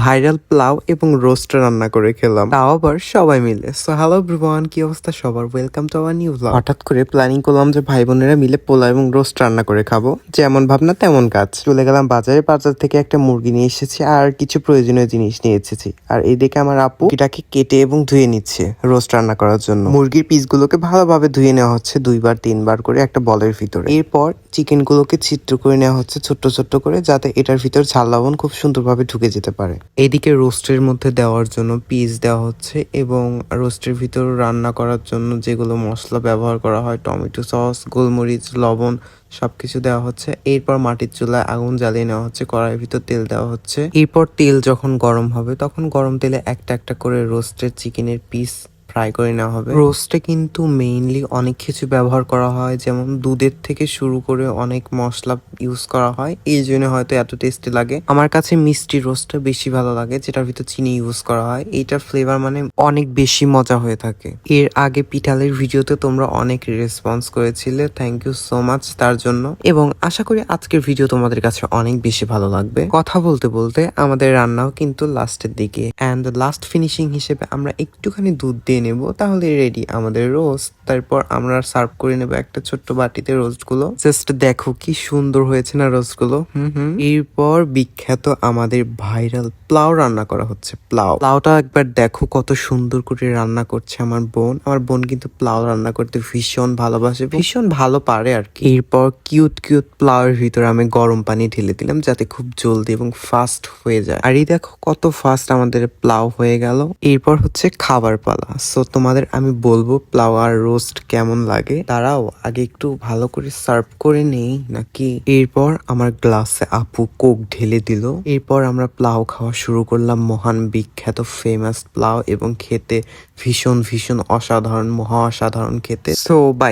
Viral pulao এবং roast রান্না করে খেলাম, তাও আবার সবাই মিলে। সো হ্যালো এভরিওয়ান, কি অবস্থা সবার? Welcome to our new blog. হঠাৎ করে প্ল্যানিং করলাম যে ভাই বোনেরা মিলে পোলাও এবং রোস্ট রান্না করে খাবো। যেমন ভাবনা তেমন কাজ। চলে গেলাম বাজারে, বাজার থেকে একটা মুরগি নিয়ে এসেছি আর কিছু প্রয়োজনীয় জিনিস নিয়ে এসেছি। আর এইদিকে আমার আপু এটাকে কেটে এবং ধুয়ে নিচ্ছে রোস্ট রান্না করার জন্য। মুরগির পিসগুলোকে ভালোভাবে ধুয়ে নেওয়া হচ্ছে 2-3 বার করে একটা বলের ভিতরে। এরপর চিকেন গুলোকে ছিদ্র করে নেওয়া হচ্ছে ছোট্ট ছোট্ট করে, যাতে এটার ভিতর ঝাল লবণ খুব সুন্দরভাবে ঢুকে যেতে পারে। এইদিকে রোস্টের মধ্যে দেওয়ার জন্য পিস দেওয়া হচ্ছে এবং রোস্টের ভিতর রান্না করার জন্য যেগুলো মশলা ব্যবহার করা হয়, টমেটো সস, গোলমরিচ, লবণ সবকিছু দেওয়া হচ্ছে। এরপর মাটির চুলায় আগুন জ্বালিয়ে নেওয়া হচ্ছে, কড়াইয়ের ভিতর তেল দেওয়া হচ্ছে। এরপর তেল যখন গরম হবে তখন গরম তেলে একটা একটা করে রোস্টের চিকেনের পিস ফ্রাই করে নেওয়া হবে। রোস্টে কিন্তু মেইনলি অনেক কিছু ব্যবহার করা হয়, যেমন দুধের থেকে শুরু করে অনেক মশলা ইউজ করা হয়, এই জন্য হয়তো এত টেস্টি লাগে। আমার কাছে মিষ্টি রোস্টটা বেশি ভালো লাগে, যেটার ভিতর চিনি ইউজ করা হয়। এইটার ফ্লেভার মানে অনেক বেশি মজা হয়ে থাকে। এর আগে পিঠালের ভিডিওতে তোমরা অনেক রেসপন্স করেছিলে, থ্যাংক ইউ সো মাচ তার জন্য। এবং আশা করি আজকের ভিডিও তোমাদের কাছে অনেক বেশি ভালো লাগবে। কথা বলতে বলতে আমাদের রান্নাও কিন্তু লাস্টের দিকে, অ্যান্ড লাস্ট ফিনিশিং হিসেবে আমরা একটুখানি দুধ দিয়ে নেব, তাহলে রেডি আমাদের রোস্ট। তারপর আমরা সার্ভ করে নেব একটা ছোট্ট বাটিতে রোস্ট গুলো। জাস্ট দেখো কি সুন্দর হয়েছে না রোস্ট গুলো। এরপর বিখ্যাত আমাদের ভাইরাল পোলাও রান্না করা হচ্ছে। পোলাওটা একবার দেখো কত সুন্দর করে রান্না করছে আমার বোন। আমার বোন কিন্তু পোলাও রান্না করতে ভীষণ ভালোবাসে, ভীষণ ভালো পারে আর কি। এরপর কিউট কিউট পোলাওয়ের ভিতরে আমি গরম পানি ঢেলে দিলাম, যাতে খুব জলদি এবং ফাস্ট হয়ে যায়। আর এই দেখো কত ফাস্ট আমাদের পোলাও হয়ে গেল। এরপর হচ্ছে খাবার পালা। সো তোমাদের আমি বলবো পোলাও আর রোস্ট কেমন লাগে। তারাও আগে একটু ভালো করে সার্ভ করে নেই নাকি। এরপর আমার গ্লাসে আপু কোক ঢেলে দিল। এরপর আমরা পোলাও খাওয়া শুরু করলাম, মহান বিখ্যাত ফেমাস পোলাও, এবং খেতে ভীষণ ভীষণ অসাধারণ, মহা অসাধারণ খেতে। So by.